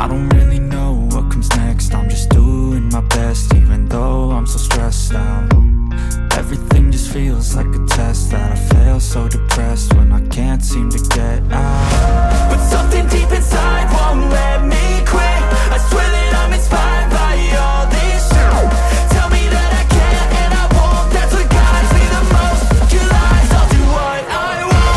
don't really know what comes next. I'm just doing my best, even though I'm so stressed out. Everything just feels like a test that I fail, so depressed when I can't seem to get out. But something deep inside won't let me quit. I swear that I'm inspired by all this shit. Tell me that I can't and I won't. That's what guides me the most. Your lies, I'll do what I want.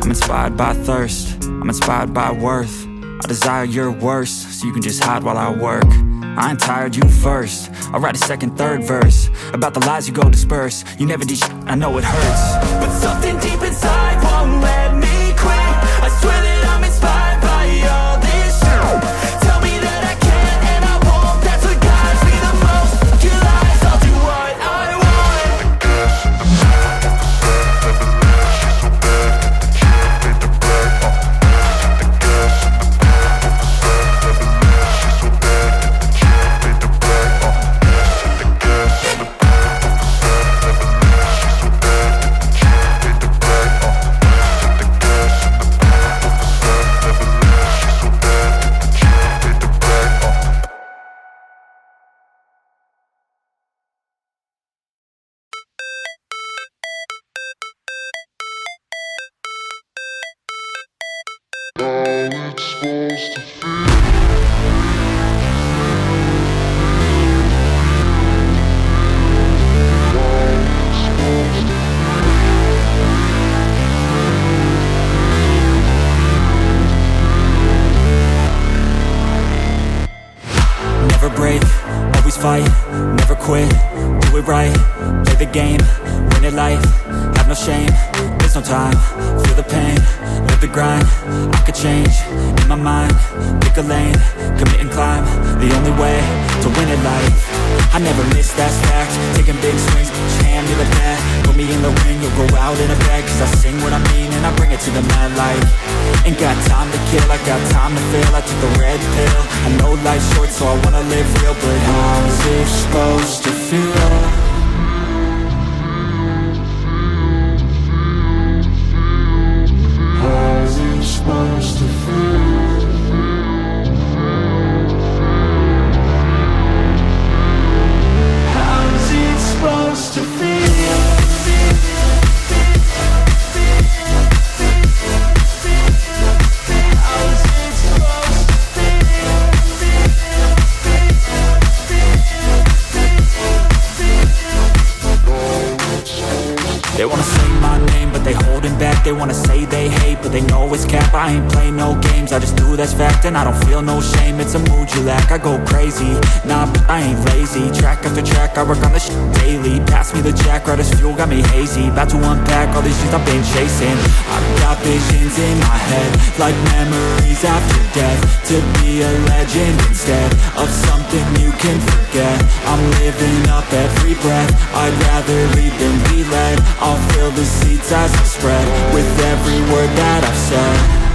I'm inspired by thirst, I'm inspired by worth. I desire your worst, so you can just hide while I work. I ain't tired, you first. I'll write a second, third verse about the lies you go disperse. You never did shit, I know it hurts. But something deep inside won't let me quit. I swear that I'm inspired by all this shit. Tell me that I can't and I won't. That's what guides me the most. Your lies, I'll do what I want. Never break, always fight, never quit, do it right, play the game, win it life, have no shame, there's no time, feel the pain, live the grind, I could change, in my mind, pick a lane, commit and climb, the only way to win it life. I never miss, that's fact, taking big swings, hand me the bat, put me in the ring, you'll go out in a bag, cause I sing what I mean and I bring it to the mad light. Ain't got time to kill, I got time to feel, I took the red pill, I know life's short so I wanna live real, but how's it supposed to feel? Supposed to feel. How's it supposed to feel? They wanna say my name, but they holding back. They wanna say they hate, but they know it's cap. I ain't play no games, I just do that's fact. And I don't feel no shame, it's a mood you lack. I go crazy, nah, but I ain't lazy. Track after track, I work on this shit daily. Pass me the jack, right as fuel, got me hazy. About to unpack all these things I've been chasing. I've got visions in my head, like memories after death. To be a legend instead of something you can forget. I'm living up every breath, I'd rather lead than be led. I'll fill the seats as I spread with every word that I've said.